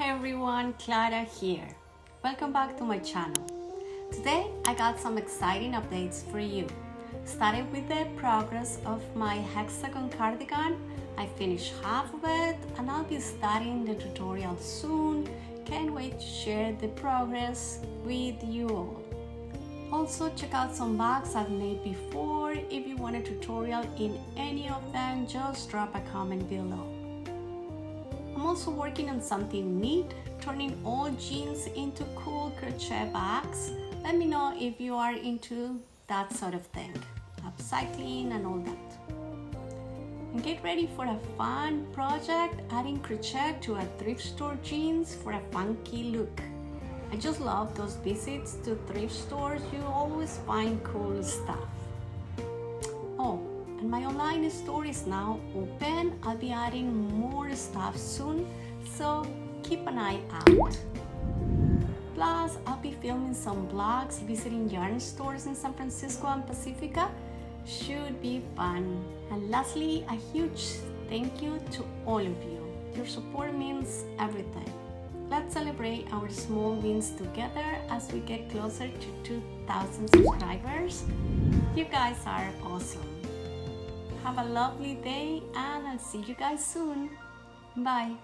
Hey everyone, Clara here. Welcome back to my channel. Today I got some exciting updates for you. Started with the progress of my hexagon cardigan. I finished half of it and I'll be starting the tutorial soon. Can't wait to share the progress with you all. Also check out some bags I've made before. If you want a tutorial in any of them, just drop a comment below. I'm also working on something neat, turning old jeans into cool crochet bags. Let me know if you are into that sort of thing, upcycling and all that. And get ready for a fun project, adding crochet to a thrift store jeans for a funky look. I just love those visits to thrift stores. You always find cool stuff. Oh, and my online store is now open. I'll be adding more stuff soon, so keep an eye out. Plus, I'll be filming some vlogs visiting yarn stores in San Francisco and Pacifica. Should be fun. And lastly, a huge thank you to all of you. Your support means everything. Let's celebrate our small wins together as we get closer to 2,000 subscribers. You guys are awesome. Have a lovely day and I'll see you guys soon. Bye.